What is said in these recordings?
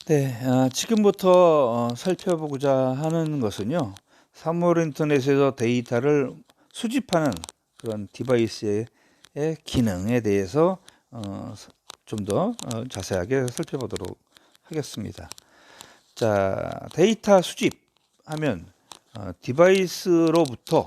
네. 지금부터 살펴보고자 하는 것은요. 사물 인터넷에서 데이터를 수집하는 그런 디바이스의 기능에 대해서 좀 더 자세하게 살펴보도록 하겠습니다. 자, 데이터 수집하면 디바이스로부터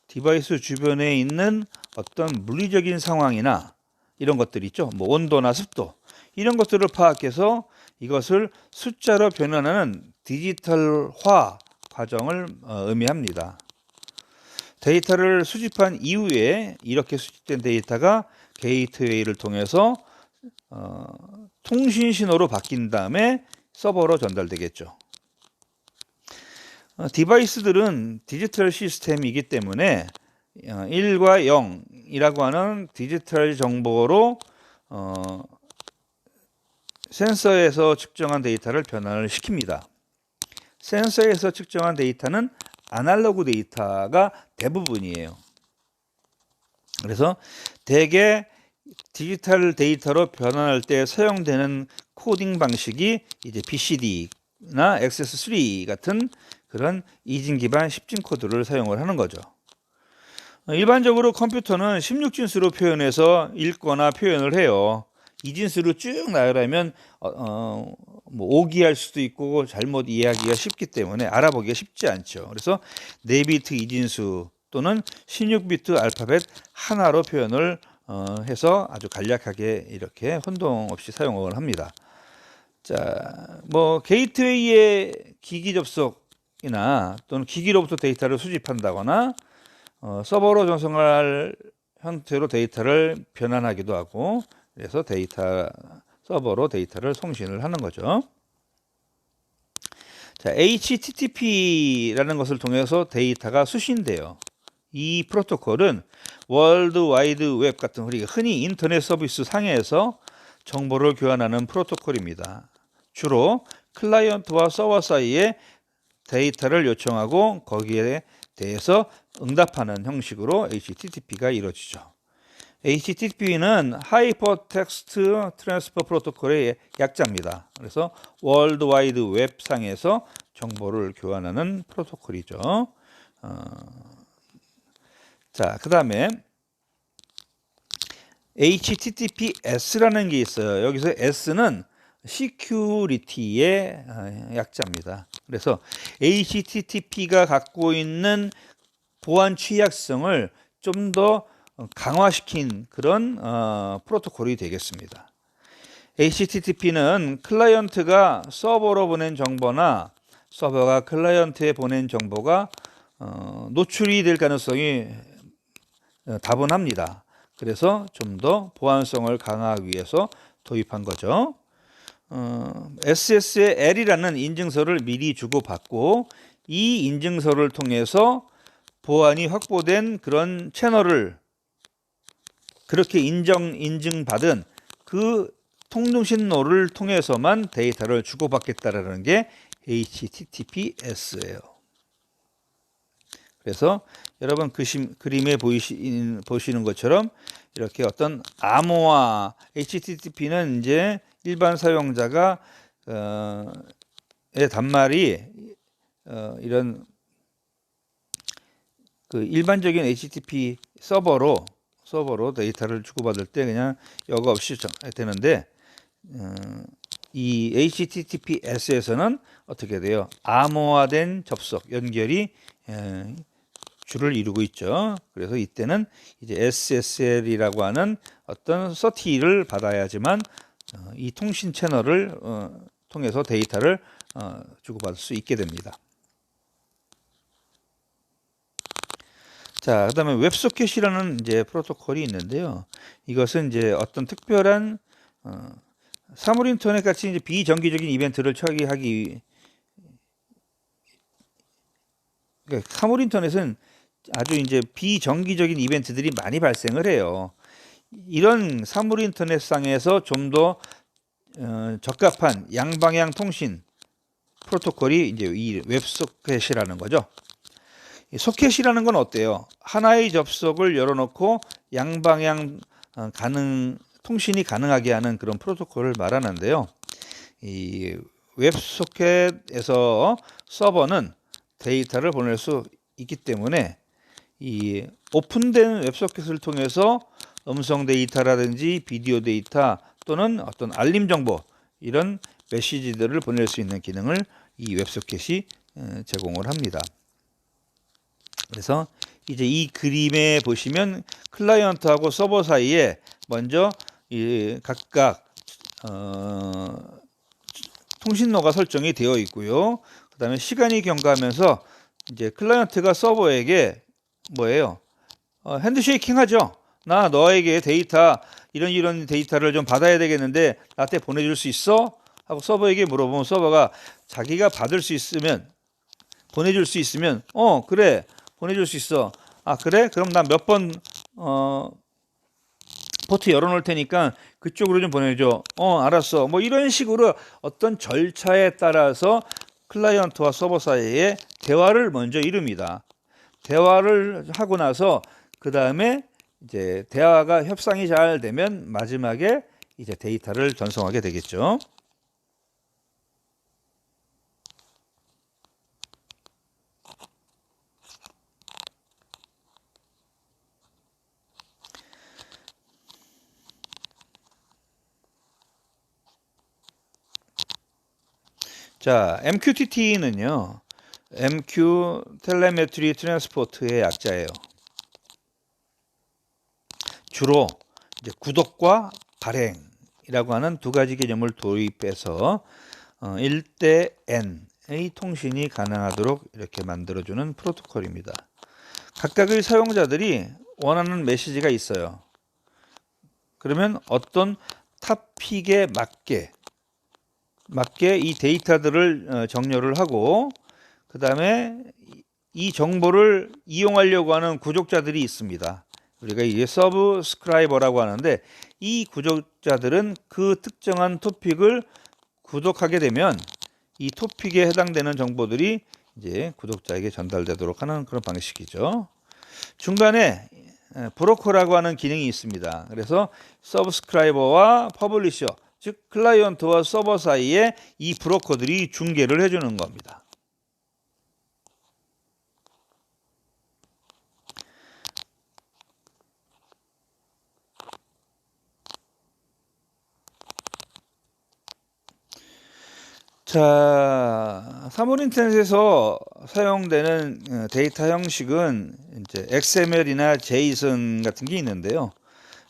디바이스 주변에 있는 어떤 물리적인 상황이나 이런 것들 있죠. 뭐 온도나 습도 이런 것들을 파악해서 이것을 숫자로 변환하는 디지털화 과정을 의미합니다. 데이터를 수집한 이후에 이렇게 수집된 데이터가 게이트웨이를 통해서 통신 신호로 바뀐 다음에 서버로 전달되겠죠. 디바이스들은 디지털 시스템이기 때문에 1과 0이라고 하는 디지털 정보로 센서에서 측정한 데이터를 변환을 시킵니다. 센서에서 측정한 데이터는 아날로그 데이터가 대부분이에요. 그래서 대개 디지털 데이터로 변환할 때 사용되는 코딩 방식이 이제 BCD나 XS3 같은 그런 이진 기반 10진 코드를 사용을 하는 거죠. 일반적으로 컴퓨터는 16진수로 표현해서 읽거나 표현을 해요. 이진수로 쭉 나열하면 뭐 오기할 수도 있고 잘못 이해하기가 쉽기 때문에 알아보기가 쉽지 않죠. 그래서 4비트 이진수 또는 16비트 알파벳 하나로 표현을 해서 아주 간략하게 이렇게 혼동 없이 사용을 합니다. 자, 뭐 게이트웨이의 기기 접속이나 또는 기기로부터 데이터를 수집한다거나 서버로 전송할 형태로 데이터를 변환하기도 하고, 그래서 서버로 데이터를 송신을 하는 거죠. 자, HTTP라는 것을 통해서 데이터가 수신돼요. 이 프로토콜은 월드 와이드 웹 같은 우리가 흔히 인터넷 서비스 상에서 정보를 교환하는 프로토콜입니다. 주로 클라이언트와 서버 사이에 데이터를 요청하고 거기에 대해서 응답하는 형식으로 HTTP가 이루어지죠. HTTP는 하이퍼텍스트 트랜스퍼 프로토콜의 약자입니다. 그래서 월드 와이드 웹 상에서 정보를 교환하는 프로토콜이죠. 자, 그 다음에 HTTPS라는 게 있어요. 여기서 S는 Security의 약자입니다. 그래서 HTTP가 갖고 있는 보안 취약성을 좀 더 강화시킨 그런 프로토콜이 되겠습니다. HTTP는 클라이언트가 서버로 보낸 정보나 서버가 클라이언트에 보낸 정보가 노출이 될 가능성이 다분합니다. 그래서 좀 더 보안성을 강화하기 위해서 도입한 거죠. SSL이라는 인증서를 미리 주고받고 이 인증서를 통해서 보안이 확보된 그런 채널을 그렇게 인증받은 그 통신로를 통해서만 데이터를 주고받겠다라는 게 HTTPS예요. 그래서 여러분 그림에 보시는 것처럼 이렇게 어떤 암호화 HTTP는 이제 일반 사용자가 의 단말이 이런 그 일반적인 HTTP 서버로 데이터를 주고받을 때 그냥 여과 없이 되는데 이 HTTPS에서는 어떻게 돼요? 암호화된 접속, 연결이 주를 이루고 있죠. 그래서 이때는 이제 SSL이라고 하는 어떤 서티를 받아야지만 이 통신 채널을 통해서 데이터를 주고받을 수 있게 됩니다. 자, 그다음에 웹소켓이라는 이제 프로토콜이 있는데요. 이것은 이제 어떤 특별한 사물 인터넷 같이 이제 비정기적인 이벤트를 처리하기, 그러니까 사물 인터넷은 아주 이제 비정기적인 이벤트들이 많이 발생을 해요. 이런 사물 인터넷 상에서 좀 더 적합한 양방향 통신 프로토콜이 이제 이 웹소켓이라는 거죠. 소켓이라는 건 어때요? 하나의 접속을 열어놓고 양방향 통신이 가능하게 하는 그런 프로토콜을 말하는데요. 이 웹소켓에서 서버는 데이터를 보낼 수 있기 때문에 이 오픈된 웹소켓을 통해서 음성 데이터라든지 비디오 데이터 또는 어떤 알림 정보 이런 메시지들을 보낼 수 있는 기능을 이 웹소켓이 제공을 합니다. 그래서 이제 이 그림에 보시면 클라이언트하고 서버 사이에 먼저 이 각각 통신로가 설정이 되어 있고요. 그 다음에 시간이 경과하면서 이제 클라이언트가 서버에게 뭐예요? 핸드쉐이킹 하죠. 나 너에게 데이터 이런 데이터를 좀 받아야 되겠는데 나한테 보내줄 수 있어? 하고 서버에게 물어보면 서버가 자기가 받을 수 있으면 보내줄 수 있으면 그래 보내줄 수 있어. 아 그래? 그럼 나 몇 번 포트 열어놓을 테니까 그쪽으로 좀 보내줘. 알았어. 뭐 이런 식으로 어떤 절차에 따라서 클라이언트와 서버 사이에 대화를 먼저 이룹니다. 대화를 하고 나서 그 다음에 이제 대화가 협상이 잘 되면 마지막에 이제 데이터를 전송하게 되겠죠. 자, MQTT는요. MQ 텔레메트리 트랜스포트의 약자예요. 주로 이제 구독과 발행이라고 하는 두 가지 개념을 도입해서 1대 N의 통신이 가능하도록 이렇게 만들어주는 프로토콜입니다. 각각의 사용자들이 원하는 메시지가 있어요. 그러면 어떤 토픽에 맞게 이 데이터들을 정렬을 하고 그 다음에 이 정보를 이용하려고 하는 구독자들이 있습니다. 우리가 이게 서브스크라이버라고 하는데 이 구독자들은 그 특정한 토픽을 구독하게 되면 이 토픽에 해당되는 정보들이 이제 구독자에게 전달되도록 하는 그런 방식이죠. 중간에 브로커라고 하는 기능이 있습니다. 그래서 서브스크라이버와 퍼블리셔, 즉 클라이언트와 서버 사이에 이 브로커들이 중개를 해주는 겁니다. 자, 사물 인터넷에서 사용되는 데이터 형식은 이제 XML이나 JSON 같은 게 있는데요.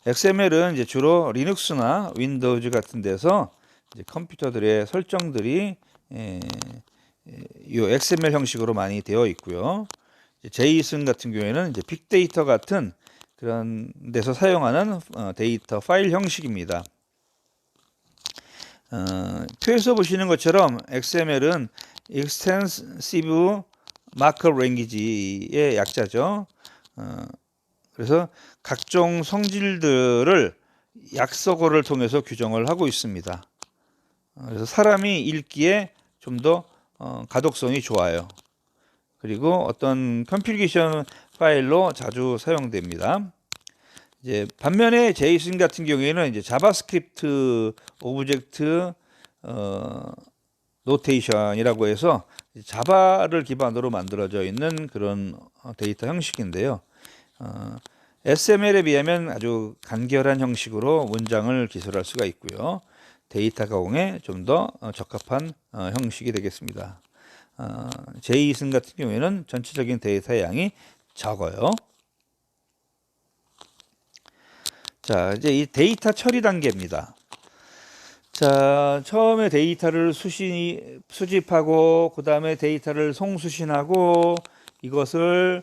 XML은 이제 주로 리눅스나 윈도우즈 같은 데서 이제 컴퓨터들의 설정들이 이 XML 형식으로 많이 되어 있고요. JSON 같은 경우에는 이제 빅데이터 같은 그런 데서 사용하는 데이터 파일 형식입니다. 표에서 보시는 것처럼 XML은 Extensive Markup Language의 약자죠. 그래서 각종 성질들을 약속어를 통해서 규정을 하고 있습니다. 그래서 사람이 읽기에 좀 더 가독성이 좋아요. 그리고 어떤 컴퓨테이션 파일로 자주 사용됩니다. 이제 반면에 JSON 같은 경우에는 이제 자바스크립트 오브젝트 노테이션이라고 해서 자바를 기반으로 만들어져 있는 그런 데이터 형식인데요. SML에 비하면 아주 간결한 형식으로 문장을 기술할 수가 있고요. 데이터 가공에 좀 더 적합한 형식이 되겠습니다. JSON 같은 경우에는 전체적인 데이터의 양이 적어요. 자, 이제 이 데이터 처리 단계입니다. 자, 처음에 데이터를 수집하고 그 다음에 데이터를 송수신하고 이것을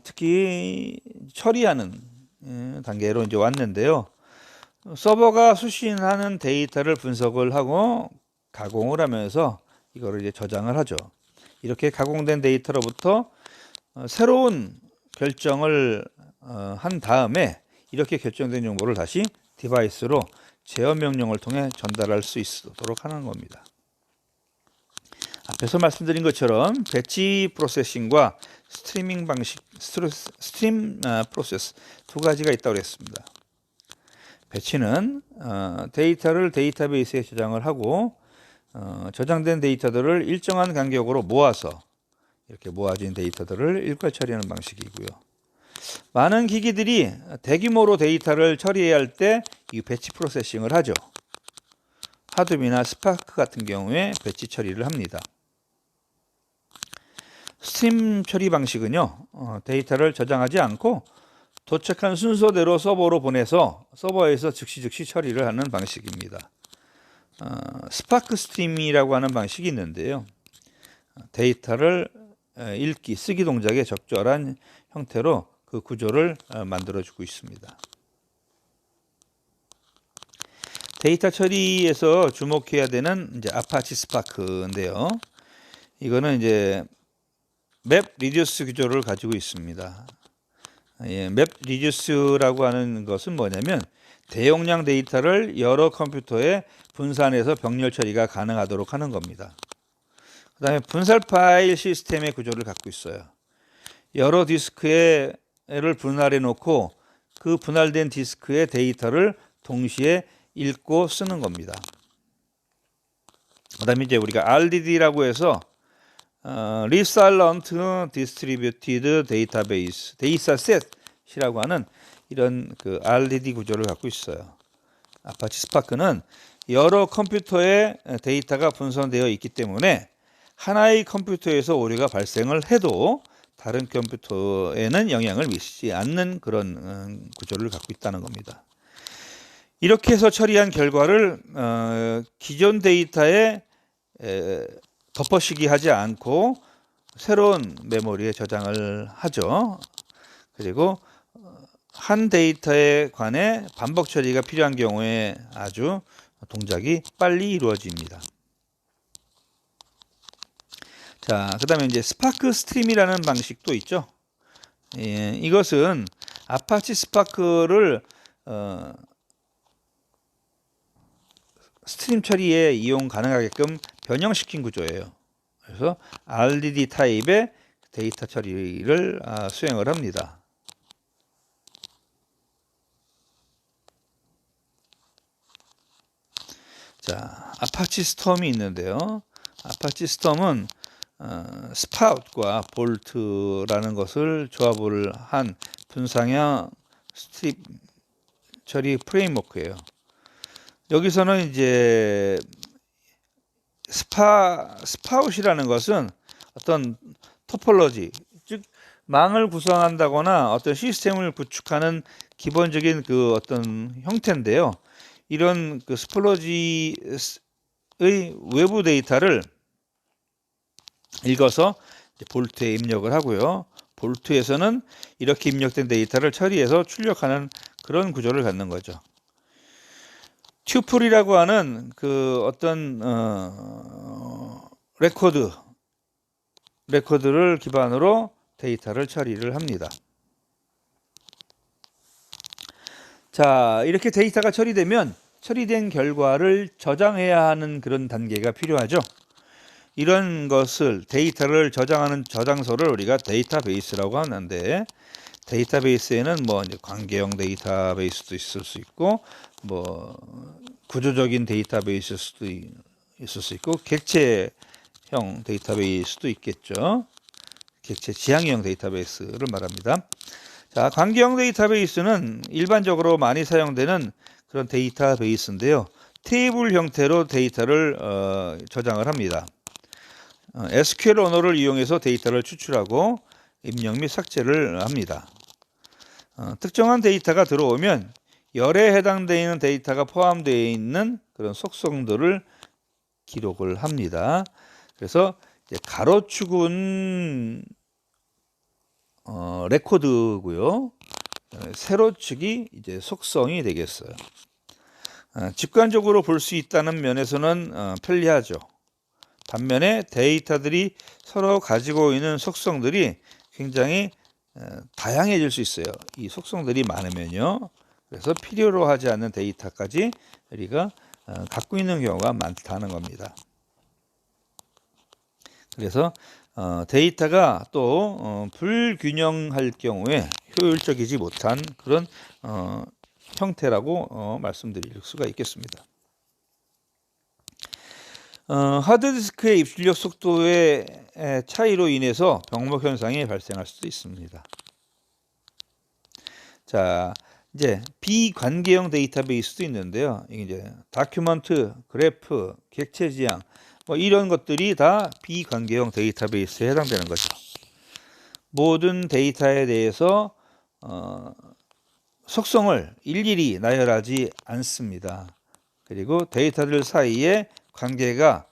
특히 처리하는 단계로 이제 왔는데요. 서버가 수신하는 데이터를 분석을 하고 가공을 하면서 이거를 이제 저장을 하죠. 이렇게 가공된 데이터로부터 새로운 결정을 한 다음에 이렇게 결정된 정보를 다시 디바이스로 제어 명령을 통해 전달할 수 있도록 하는 겁니다. 앞에서 말씀드린 것처럼 배치 프로세싱과 스트리밍 방식, 스트림 프로세스 두 가지가 있다고 했습니다. 배치는 데이터를 데이터베이스에 저장을 하고 저장된 데이터들을 일정한 간격으로 모아서 이렇게 모아진 데이터들을 일괄 처리하는 방식이고요. 많은 기기들이 대규모로 데이터를 처리해야 할 때 이 배치 프로세싱을 하죠. 하둡이나 스파크 같은 경우에 배치 처리를 합니다. 스트림 처리 방식은요, 데이터를 저장하지 않고 도착한 순서대로 서버로 보내서 서버에서 즉시 처리를 하는 방식입니다. 스파크 스트림이라고 하는 방식이 있는데요. 데이터를 읽기, 쓰기 동작에 적절한 형태로 그 구조를 만들어주고 있습니다. 데이터 처리에서 주목해야 되는 이제 아파치 스파크인데요. 이거는 이제 맵 리듀스 구조를 가지고 있습니다. 맵 리듀스라고 하는 것은 뭐냐면 대용량 데이터를 여러 컴퓨터에 분산해서 병렬 처리가 가능하도록 하는 겁니다. 그 다음에 분산 파일 시스템의 구조를 갖고 있어요. 여러 디스크를 분할해 놓고 그 분할된 디스크의 데이터를 동시에 읽고 쓰는 겁니다. 그 다음에 이제 우리가 RDD라고 해서 Resilient Distributed Database, 데이터셋이라고 하는 이런 그 RDD 구조를 갖고 있어요. 아파치 스파크는 여러 컴퓨터에 데이터가 분산되어 있기 때문에 하나의 컴퓨터에서 오류가 발생을 해도 다른 컴퓨터에는 영향을 미치지 않는 그런 구조를 갖고 있다는 겁니다. 이렇게 해서 처리한 결과를 기존 데이터에 덮어씌기 하지 않고 새로운 메모리에 저장을 하죠. 그리고 한 데이터에 관해 반복 처리가 필요한 경우에 아주 동작이 빨리 이루어집니다. 자, 그 다음에 이제 스파크 스트림이라는 방식도 있죠. 이것은 아파치 스파크를 스트림 처리에 이용 가능하게끔 변형시킨 구조예요. 그래서 RDD 타입의 데이터 처리를 수행을 합니다. 자, 아파치 스톰이 있는데요. 아파치 스톰은 스파웃과 볼트라는 것을 조합을 한 분상형 스트림 처리 프레임워크예요. 여기서는 이제 스파웃이라는 것은 어떤 토폴로지, 즉 망을 구성한다거나 어떤 시스템을 구축하는 기본적인 그 어떤 형태인데요. 이런 그 스폴로지의 외부 데이터를 읽어서 볼트에 입력을 하고요. 볼트에서는 이렇게 입력된 데이터를 처리해서 출력하는 그런 구조를 갖는 거죠. 튜플이라고 하는 그 어떤 레코드를 기반으로 데이터를 처리를 합니다. 자, 이렇게 데이터가 처리되면 처리된 결과를 저장해야 하는 그런 단계가 필요하죠. 이런 것을 데이터를 저장하는 저장소를 우리가 데이터베이스라고 하는데, 데이터베이스에는 뭐 이제 관계형 데이터베이스도 있을 수 있고, 뭐 구조적인 데이터베이스도 있을 수 있고, 객체형 데이터베이스도 있겠죠. 객체 지향형 데이터베이스를 말합니다. 자, 관계형 데이터베이스는 일반적으로 많이 사용되는 그런 데이터베이스인데요. 테이블 형태로 데이터를 저장을 합니다. SQL 언어를 이용해서 데이터를 추출하고 입력 및 삭제를 합니다. 특정한 데이터가 들어오면 열에 해당되는 데이터가 포함되어 있는 그런 속성들을 기록을 합니다. 그래서 이제 가로축은 레코드고요. 세로축이 이제 속성이 되겠어요. 직관적으로 볼 수 있다는 면에서는 편리하죠. 반면에 데이터들이 서로 가지고 있는 속성들이 굉장히 다양해질 수 있어요. 이 속성들이 많으면요. 그래서 필요로 하지 않는 데이터까지 우리가 갖고 있는 경우가 많다는 겁니다. 그래서 데이터가 또 불균형할 경우에 효율적이지 못한 그런 형태라고 말씀드릴 수가 있겠습니다. 하드디스크의 입출력 속도의 차이로 인해서 병목 현상이 발생할 수도 있습니다. 자, 이제 비관계형 데이터베이스도 있는데요. 이게 이제 다큐먼트, 그래프, 객체 지향 뭐 이런 것들이 다 비관계형 데이터베이스에 해당되는 거죠. 모든 데이터에 대해서 속성을 일일이 나열하지 않습니다. 그리고 데이터들 사이에 관계가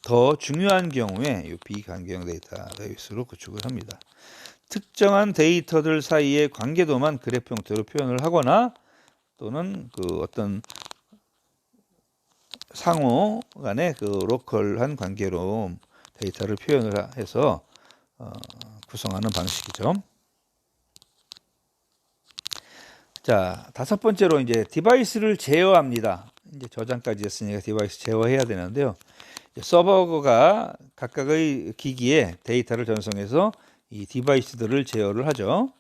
더 중요한 경우에 이 비관계형 데이터베이스로 구축을 합니다. 특정한 데이터들 사이의 관계도만 그래프 형태로 표현을 하거나 또는 그 어떤 상호 간의 그 로컬한 관계로 데이터를 표현을 해서 구성하는 방식이죠. 자, 다섯 번째로 이제 디바이스를 제어합니다. 이제 저장까지 했으니까 디바이스 제어해야 되는데요. 서버가 각각의 기기에 데이터를 전송해서 이 디바이스들을 제어를 하죠.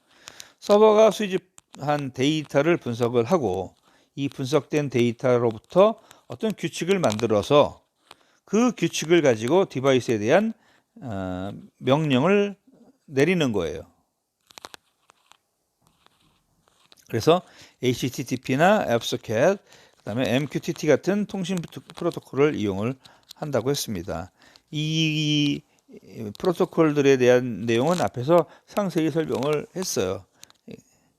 서버가 수집한 데이터를 분석을 하고 이 분석된 데이터로부터 어떤 규칙을 만들어서 그 규칙을 가지고 디바이스에 대한 명령을 내리는 거예요. 그래서 HTTP나 앱소켓, 그다음에 MQTT 같은 통신 프로토콜을 이용을 한다고 했습니다. 이 프로토콜들에 대한 내용은 앞에서 상세히 설명을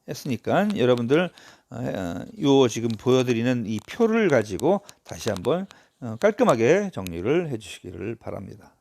했으니까 여러분들 요 지금 보여드리는 이 표를 가지고 다시 한번 깔끔하게 정리를 해주시기를 바랍니다.